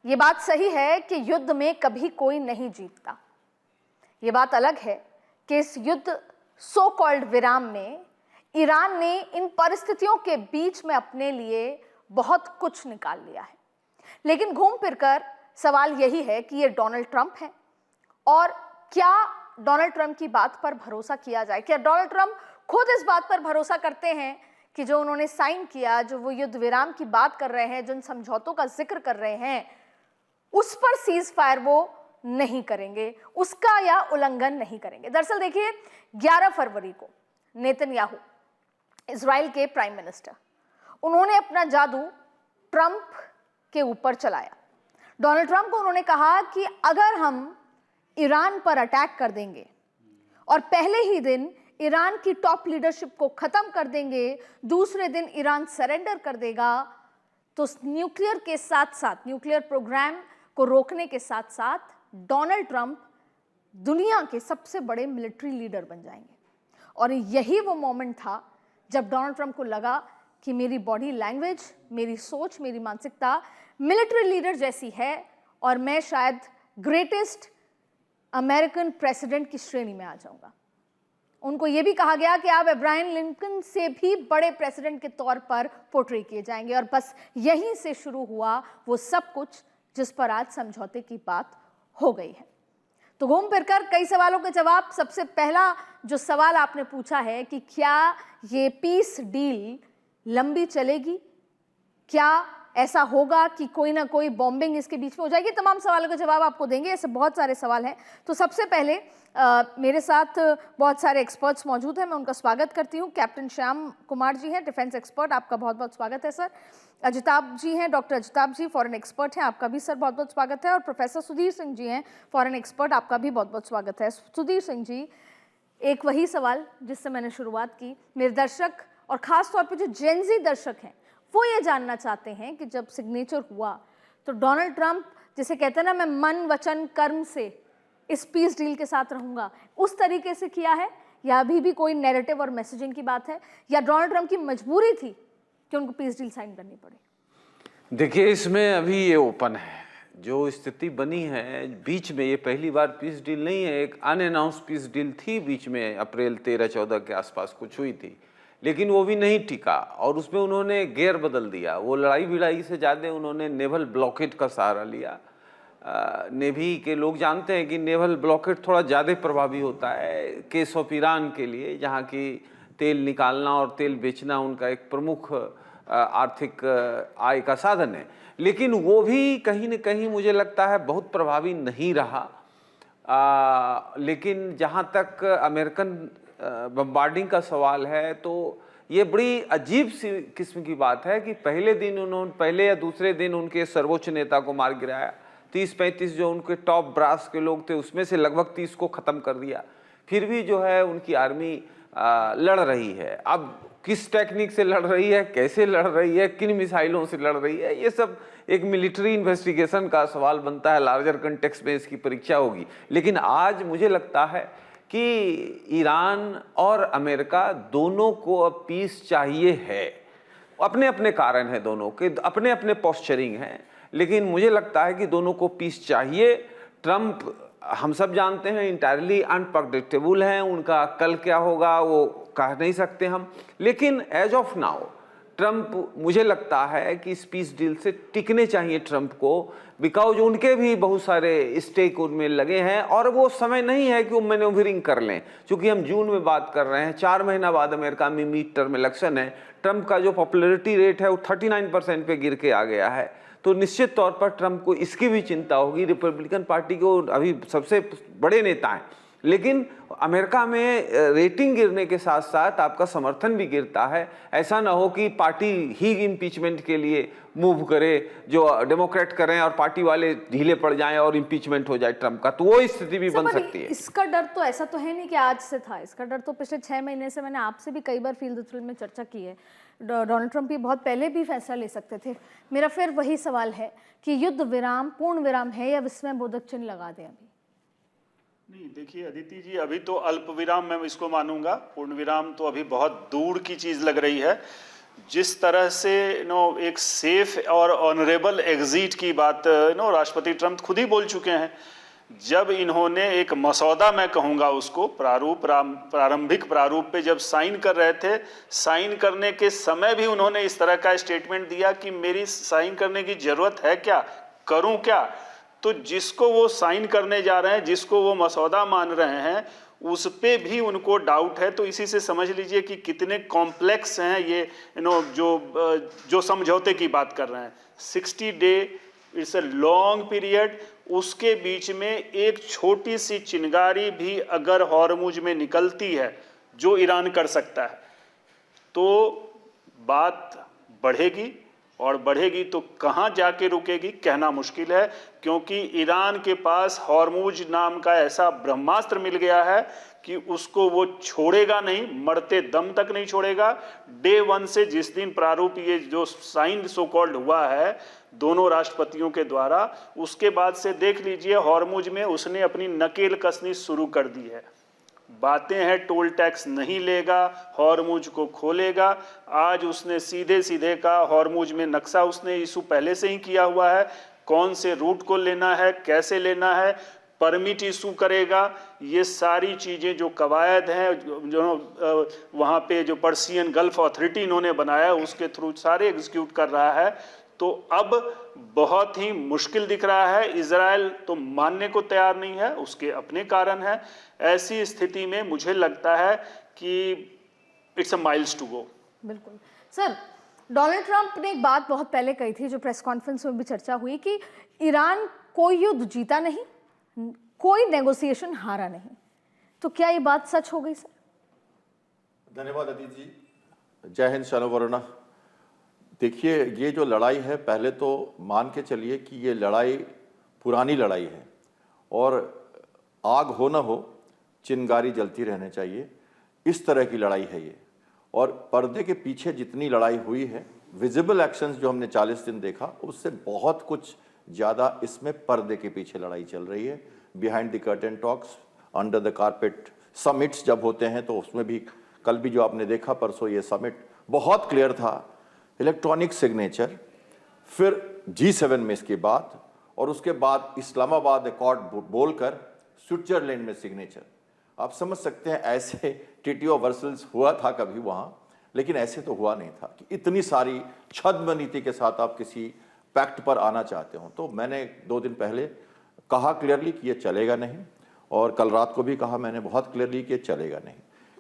ये बात सही है कि युद्ध में कभी कोई नहीं जीतता। ये बात अलग है कि इस युद्ध सो कॉल्ड विराम में ईरान ने इन परिस्थितियों के बीच में अपने लिए बहुत कुछ निकाल लिया है। लेकिन घूम फिरकर सवाल यही है कि ये डोनाल्ड ट्रंप है, और क्या डोनाल्ड ट्रंप की बात पर भरोसा किया जाए? क्या डोनाल्ड ट्रंप खुद इस बात पर भरोसा करते हैं कि जो उन्होंने साइन किया, जो वो युद्ध विराम की बात कर रहे हैं, जिन समझौतों का जिक्र कर रहे हैं, उस पर सीज फायर वो नहीं करेंगे, उसका या उल्लंघन नहीं करेंगे? दरअसल देखिए, 11 फरवरी को नेतन्याहू, इजराइल के प्राइम मिनिस्टर, उन्होंने अपना जादू ट्रंप के ऊपर चलाया। डोनाल्ड ट्रंप को उन्होंने कहा कि अगर हम ईरान पर अटैक कर देंगे और पहले ही दिन ईरान की टॉप लीडरशिप को खत्म कर देंगे, दूसरे दिन ईरान सरेंडर कर देगा, तो न्यूक्लियर के साथ साथ, न्यूक्लियर प्रोग्राम को रोकने के साथ साथ डोनाल्ड ट्रंप दुनिया के सबसे बड़े मिलिट्री लीडर बन जाएंगे। और यही वो मोमेंट था जब डोनाल्ड ट्रंप को लगा कि मेरी बॉडी लैंग्वेज, मेरी सोच, मेरी मानसिकता मिलिट्री लीडर जैसी है और मैं शायद ग्रेटेस्ट अमेरिकन प्रेसिडेंट की श्रेणी में आ जाऊंगा। उनको यह भी कहा गया कि आप अब्राहम लिंकन से भी बड़े प्रेसिडेंट के तौर पर पोर्ट्रे किए जाएंगे। और बस यहीं से शुरू हुआ वो सब कुछ जिस पर आज समझौते की बात हो गई है। तो घूम फिरकर कई सवालों के जवाब। सबसे पहला जो सवाल आपने पूछा है कि क्या ये पीस डील लंबी चलेगी, क्या ऐसा होगा कि कोई ना कोई बॉम्बिंग इसके बीच में हो जाएगी? तमाम सवालों के जवाब आपको देंगे। ऐसे बहुत सारे सवाल हैं। तो सबसे पहले मेरे साथ बहुत सारे एक्सपर्ट्स मौजूद हैं, मैं उनका स्वागत करती हूँ। कैप्टन श्याम कुमार जी हैं, डिफेंस एक्सपर्ट, आपका बहुत बहुत स्वागत है सर। अजिताभ जी हैं, डॉक्टर अजिताभ जी फॉरेन एक्सपर्ट हैं, आपका भी सर बहुत बहुत स्वागत है। और प्रोफेसर सुधीर सिंह जी हैं, फॉरेन एक्सपर्ट, आपका भी बहुत बहुत स्वागत है। सुधीर सिंह जी, एक वही सवाल जिससे मैंने शुरुआत की, मेरे दर्शक और खास तौर पर जो जेनजी दर्शक हैं वो ये जानना चाहते हैं कि जब सिग्नेचर हुआ तो डोनाल्ड ट्रंप, जिसे कहते हैं ना मैं मन वचन कर्म से इस पीस डील के साथ रहूंगा, उस तरीके से किया है या अभी भी कोई नैरेटिव और मैसेजिंग की बात है, या डोनाल्ड ट्रंप की मजबूरी थी कि उनको पीस डील साइन करनी पड़े? देखिए, इसमें अभी ये ओपन है। जो स्थिति बनी है बीच में, ये पहली बार पीस डील नहीं है, एक अनअनाउंस पीस डील थी बीच में, अप्रैल 13-14 के आसपास कुछ हुई थी, लेकिन वो भी नहीं टिका और उसमें उन्होंने गेयर बदल दिया। वो लड़ाई भिड़ाई से ज़्यादा उन्होंने नेवल ब्लॉकेट का सहारा लिया। नेवी के लोग जानते हैं कि नेवल ब्लॉकेट थोड़ा ज़्यादा प्रभावी होता है केस ऑफ ईरान के लिए, जहाँ की तेल निकालना और तेल बेचना उनका एक प्रमुख आर्थिक आय का साधन है। लेकिन वो भी कहीं न कहीं मुझे लगता है बहुत प्रभावी नहीं रहा। लेकिन जहाँ तक अमेरिकन बम्बार्डिंग का सवाल है, तो ये बड़ी अजीब सी किस्म की बात है कि पहले या दूसरे दिन उनके सर्वोच्च नेता को मार गिराया। 30-35 जो उनके टॉप ब्रास के लोग थे उसमें से लगभग 30 को ख़त्म कर दिया। फिर भी जो है उनकी आर्मी लड़ रही है। अब किस टेक्निक से लड़ रही है, कैसे लड़ रही है, किन मिसाइलों से लड़ रही है, ये सब एक मिलिट्री इन्वेस्टिगेशन का सवाल बनता है। लार्जर कंटेक्स्ट में इसकी परीक्षा होगी। लेकिन आज मुझे लगता है कि ईरान और अमेरिका दोनों को अब पीस चाहिए है। अपने अपने कारण हैं, दोनों के अपने अपने पोस्चरिंग हैं, लेकिन मुझे लगता है कि दोनों को पीस चाहिए। ट्रंप, हम सब जानते हैं, इंटायरली अनप्रेडिक्टेबल हैं, उनका कल क्या होगा वो कह नहीं सकते हम। लेकिन एज ऑफ नाउ ट्रंप, मुझे लगता है कि इस पीस डील से टिकने चाहिए ट्रंप को, बिकॉज उनके भी बहुत सारे स्टेक उनमें लगे हैं और वो समय नहीं है कि वो मैन्यूवरिंग कर लें। चूंकि हम जून में बात कर रहे हैं, 4 महीना बाद अमेरिका में मिड टर्म इलेक्शन है। ट्रंप का जो पॉपुलैरिटी रेट है वो 39% पे गिर के आ गया है। तो निश्चित तौर पर ट्रंप को इसकी भी चिंता होगी। रिपब्लिकन पार्टी को अभी सबसे बड़े नेता हैं, लेकिन अमेरिका में रेटिंग गिरने के साथ साथ आपका समर्थन भी गिरता है। ऐसा ना हो कि पार्टी ही इम्पीचमेंट के लिए मूव करे, जो डेमोक्रेट करें और पार्टी वाले ढीले पड़ जाएं और इम्पीचमेंट हो जाए ट्रंप का, तो वो स्थिति भी बन सकती है। इसका डर तो ऐसा तो है नहीं कि आज से था, इसका डर तो पिछले 6 महीने से मैंने आपसे भी कई बार फील्ड द थ्रिल में चर्चा की है। डोनाल्ड ट्रंप ये बहुत पहले भी फैसला ले सकते थे। मेरा फिर वही सवाल है कि युद्ध विराम पूर्ण विराम है या विस्मय बोधक चिन्ह लगा दें अभी? नहीं, देखिए अदिति जी, अभी तो अल्प विराम मैं इसको मानूंगा। पूर्ण विराम तो अभी बहुत दूर की चीज लग रही है। जिस तरह से एक सेफ और ऑनरेबल एग्जिट की बात राष्ट्रपति ट्रंप खुद ही बोल चुके हैं। जब इन्होंने एक मसौदा, मैं कहूँगा उसको, प्रारंभिक प्रारूप पे जब साइन कर रहे थे, साइन करने के समय भी उन्होंने इस तरह का स्टेटमेंट दिया कि मेरी साइन करने की जरूरत है क्या, करूं क्या। तो जिसको वो साइन करने जा रहे हैं, जिसको वो मसौदा मान रहे हैं, उस पे भी उनको डाउट है। तो इसी से समझ लीजिए कि कितने कॉम्प्लेक्स हैं ये जो समझौते की बात कर रहे हैं। 60 day, it's a long period. उसके बीच में एक छोटी सी चिंगारी भी अगर हॉर्मुज में निकलती है, जो ईरान कर सकता है, तो बात बढ़ेगी, और बढ़ेगी तो कहाँ जाके रुकेगी कहना मुश्किल है, क्योंकि ईरान के पास हॉर्मुज नाम का ऐसा ब्रह्मास्त्र मिल गया है कि उसको वो छोड़ेगा नहीं, मरते दम तक नहीं छोड़ेगा। डे 1 से, जिस दिन प्रारूप ये जो साइन सो कॉल्ड हुआ है दोनों राष्ट्रपतियों के द्वारा, उसके बाद से देख लीजिए हॉर्मुज में उसने अपनी नकेल कसनी शुरू कर दी है। बातें हैं टोल टैक्स नहीं लेगा, हॉर्मुज को खोलेगा। आज उसने सीधे सीधे का हॉर्मुज में नक्शा उसने इशू पहले से ही किया हुआ है, कौन से रूट को लेना है, कैसे लेना है, परमिट इशू करेगा। ये सारी चीज़ें जो कवायद हैं, जो वहाँ पे जो पर्सियन गल्फ अथॉरिटी इन्होंने बनाया, उसके थ्रू सारे एग्जीक्यूट कर रहा है। तो अब बहुत ही मुश्किल दिख रहा है। इजराइल तो मानने को तैयार नहीं है, उसके अपने कारण हैं। ऐसी स्थिति में मुझे लगता है कि it's a miles to go. बिल्कुल सर, डोनाल्ड ट्रंप ने एक बात बहुत पहले कही थी, जो प्रेस कॉन्फ्रेंस में भी चर्चा हुई, कि ईरान कोई युद्ध जीता नहीं, कोई नेगोशिएशन हारा नहीं। तो क्या ये बात सच हो गई सर? धन्यवाद अदिति जी। जय हिंद, शनो वरुणा। देखिए, ये जो लड़ाई है, पहले तो मान के चलिए कि ये लड़ाई पुरानी लड़ाई है, और आग हो ना हो चिंगारी जलती रहने चाहिए, इस तरह की लड़ाई है ये। और पर्दे के पीछे जितनी लड़ाई हुई है, विजिबल एक्शंस जो हमने 40 दिन देखा, उससे बहुत कुछ ज़्यादा इसमें पर्दे के पीछे लड़ाई चल रही है। Behind the curtain talks, under the carpet summits जब होते हैं, तो उसमें भी, कल भी जो आपने देखा, परसों ये समिट बहुत क्लियर था। इलेक्ट्रॉनिक सिग्नेचर, फिर G7 में इसके बाद, और उसके बाद इस्लामाबाद अकॉर्ड बोलकर स्विट्जरलैंड में सिग्नेचर। आप समझ सकते हैं, ऐसे टीटीओ वर्सल्स हुआ था कभी वहाँ, लेकिन ऐसे तो हुआ नहीं था कि इतनी सारी छद्म नीति के साथ आप किसी पैक्ट पर आना चाहते हो। तो मैंने 2 दिन पहले कहा क्लियरली कि ये चलेगा नहीं, और कल रात को भी कहा मैंने बहुत क्लियरली कि ये चलेगा नहीं,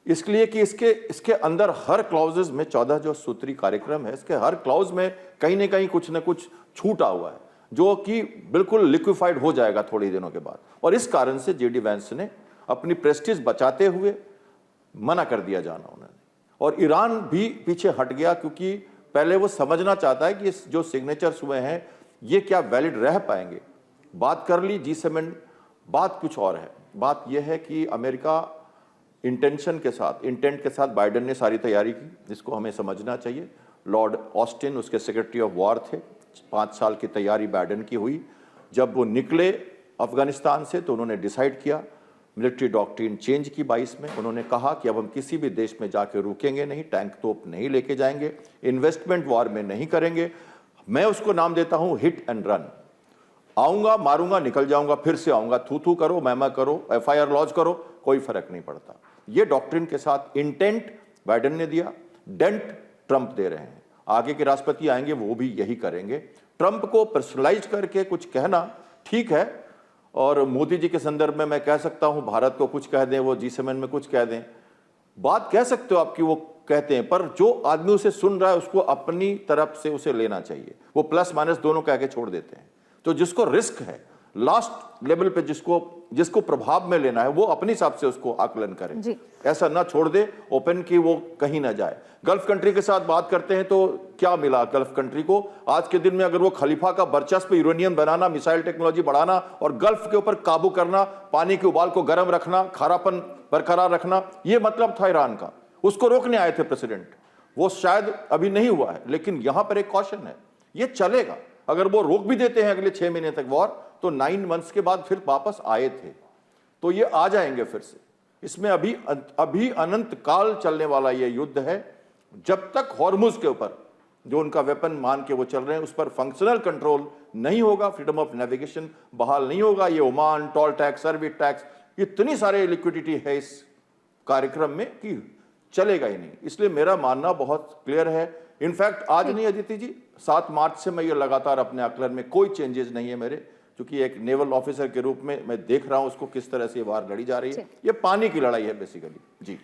इसलिए कि इसके अंदर हर क्लाउजेज में, 14 जो सूत्री कार्यक्रम है, इसके हर क्लाउज में कहीं ना कहीं कुछ न कुछ छूटा हुआ है, जो कि बिल्कुल लिक्विफाइड हो जाएगा थोड़ी दिनों के बाद। और इस कारण से जेडी वैंस ने अपनी प्रेस्टीज बचाते हुए मना कर दिया जाना उन्होंने, और ईरान भी पीछे हट गया, क्योंकि पहले वो समझना चाहता है कि इस जो सिग्नेचर्स हुए हैं ये क्या वैलिड रह पाएंगे। बात कर ली G7, बात कुछ और है। बात यह है कि अमेरिका इंटेंट के साथ बाइडेन ने सारी तैयारी की, जिसको हमें समझना चाहिए। लॉर्ड ऑस्टिन उसके सेक्रेटरी ऑफ वॉर थे। 5 साल की तैयारी बाइडेन की हुई। जब वो निकले अफगानिस्तान से, तो उन्होंने डिसाइड किया, मिलिट्री डॉक्ट्रिन चेंज की 22 में। उन्होंने कहा कि अब हम किसी भी देश में जाके रुकेंगे नहीं, टैंक तोप नहीं लेके जाएंगे, इन्वेस्टमेंट वॉर में नहीं करेंगे। मैं उसको नाम देता हूं हिट एंड रन। आऊंगा, मारूंगा, निकल जाऊंगा, फिर से आऊंगा, थू करो, मैमा करो, FIR लॉन्च करो, कोई फर्क नहीं पड़ता। ये डॉक्ट्रिन के साथ इंटेंट बाइडेन ने दिया, डेंट ट्रंप दे रहे हैं। आगे के राष्ट्रपति आएंगे वो भी यही करेंगे। ट्रंप को पर्सनलाइज करके कुछ कहना ठीक है, और मोदी जी के संदर्भ में मैं कह सकता हूं भारत को कुछ कह दें, वो G7 में कुछ कह दें, बात कह सकते हो आपकी, वो कहते हैं, पर जो आदमी उसे सुन रहा है उसको अपनी तरफ से उसे लेना चाहिए। वो प्लस माइनस दोनों कह के छोड़ देते हैं। तो जिसको रिस्क है, लास्ट लेवल पे जिसको प्रभाव में लेना है, वो अपने हिसाब से उसको आकलन करें। ऐसा ना छोड़ दे ओपन की वो कहीं ना जाए। गल्फ कंट्री के साथ बात करते हैं तो क्या मिला गल्फ कंट्री को आज के दिन में? अगर वो खलीफा का वर्चस्व, यूरेनियम बनाना, मिसाइल टेक्नोलॉजी बढ़ाना और गल्फ के ऊपर काबू करना, पानी के उबाल को गर्म रखना, खारापन बरकरार रखना, ये मतलब था ईरान का। उसको रोकने आए थे प्रेसिडेंट। वो शायद अभी नहीं हुआ है, लेकिन यहां पर एक कॉशन है, ये चलेगा। अगर वो रोक भी देते हैं अगले 6 महीने तक वॉर, तो 9 मंथ्स के बाद फिर वापस आए थे, तो ये आ जाएंगे फिर से। इसमें अभी अनंत काल चलने वाला ये युद्ध है। जब तक हॉर्मुज के ऊपर जो उनका वेपन मान के वो चल रहे हैं उस पर फंक्शनल कंट्रोल नहीं होगा, फ्रीडम ऑफ नेविगेशन बहाल नहीं होगा, ये Oman toll tax, service tax, इतनी सारे लिक्विडिटी है इस कार्यक्रम में कि चलेगा ही नहीं। इसलिए मेरा मानना बहुत क्लियर है। इनफैक्ट आज नहीं अदिति जी, 7 मार्च से मैं ये लगातार अपने आकलन में कोई चेंजेस नहीं है मेरे, क्योंकि एक नेवल ऑफिसर के रूप में मैं देख रहा हूं उसको किस तरह से ये वार लड़ी जा रही है। ये पानी की लड़ाई है बेसिकली जी।